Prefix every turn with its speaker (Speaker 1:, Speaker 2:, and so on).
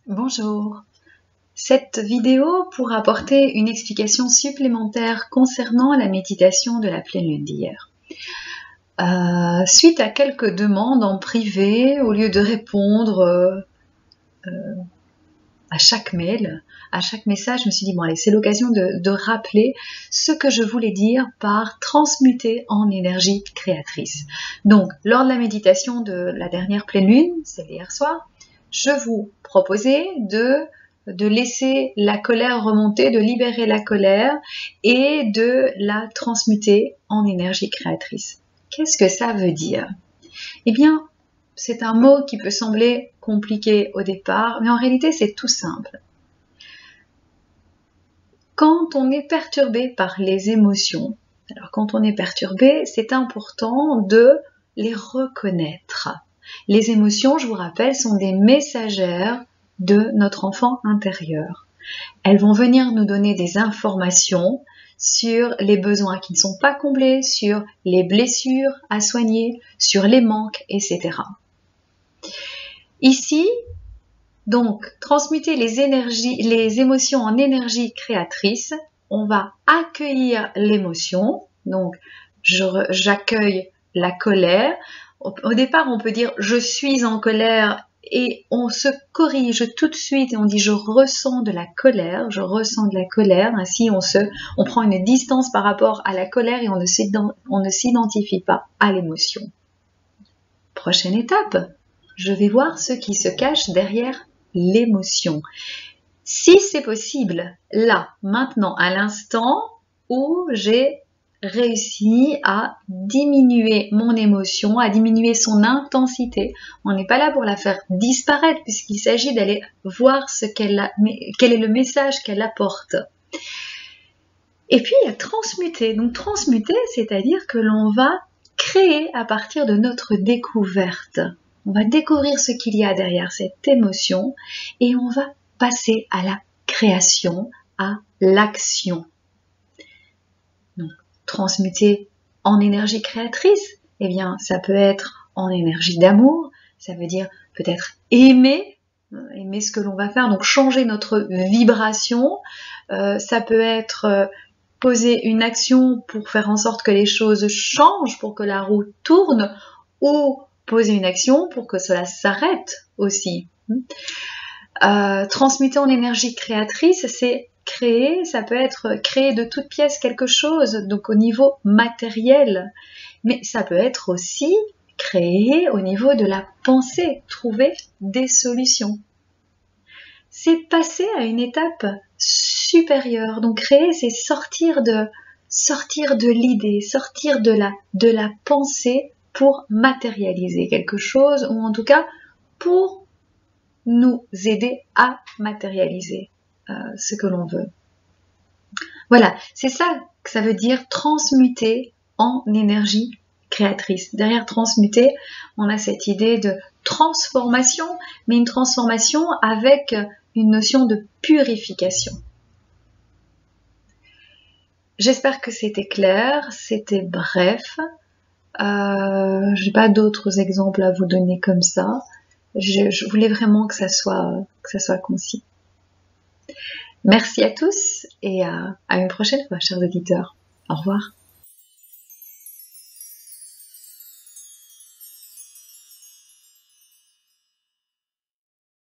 Speaker 1: Bonjour. Cette vidéo pour apporter une explication supplémentaire concernant la méditation de la pleine lune d'hier. Suite à quelques demandes en privé, au lieu de répondre à chaque mail, à chaque message, je me suis dit, bon allez, c'est l'occasion de rappeler ce que je voulais dire par transmuter en énergie créatrice. Donc, lors de la méditation de la dernière pleine lune, c'est hier soir, je vous proposais de laisser la colère remonter, de libérer la colère et de la transmuter en énergie créatrice. Qu'est-ce que ça veut dire? Eh bien, c'est un mot qui peut sembler compliqué au départ, mais en réalité c'est tout simple. Quand on est perturbé par les émotions, alors quand on est perturbé, c'est important de les reconnaître. Les émotions, je vous rappelle, sont des messagères de notre enfant intérieur. Elles vont venir nous donner des informations sur les besoins qui ne sont pas comblés, sur les blessures à soigner, sur les manques, etc. Ici, donc, transmuter les émotions en énergie créatrice, on va accueillir l'émotion, donc j'accueille la colère. Au départ, on peut dire « je suis en colère » et on se corrige tout de suite et on dit « je ressens de la colère », ainsi on prend une distance par rapport à la colère et on ne s'identifie pas à l'émotion. Prochaine étape, je vais voir ce qui se cache derrière l'émotion. Si c'est possible, là, maintenant, à l'instant où j'ai réussi à diminuer mon émotion, à diminuer son intensité. On n'est pas là pour la faire disparaître puisqu'il s'agit d'aller voir quel est le message qu'elle apporte. Et puis, il y a transmuter. Donc, transmuter, c'est-à-dire que l'on va créer à partir de notre découverte. On va découvrir ce qu'il y a derrière cette émotion et on va passer à la création, à l'action. Donc, transmuter en énergie créatrice, eh bien, ça peut être en énergie d'amour, ça veut dire peut-être aimer ce que l'on va faire, donc changer notre vibration, ça peut être poser une action pour faire en sorte que les choses changent, pour que la roue tourne, ou poser une action pour que cela s'arrête aussi. Transmuter en énergie créatrice, c'est créer, ça peut être créer de toutes pièces quelque chose, donc au niveau matériel, mais ça peut être aussi créer au niveau de la pensée, trouver des solutions. C'est passer à une étape supérieure, donc créer, c'est sortir de l'idée, sortir de la pensée pour matérialiser quelque chose, ou en tout cas pour nous aider à matérialiser ce que l'on veut. Voilà, c'est ça que ça veut dire transmuter en énergie créatrice. Derrière transmuter, on a cette idée de transformation, mais une transformation avec une notion de purification. J'espère que c'était clair, c'était bref. Je n'ai pas d'autres exemples à vous donner comme ça. Je voulais vraiment que ça soit concis. Merci à tous et à une prochaine fois, chers auditeurs. Au revoir.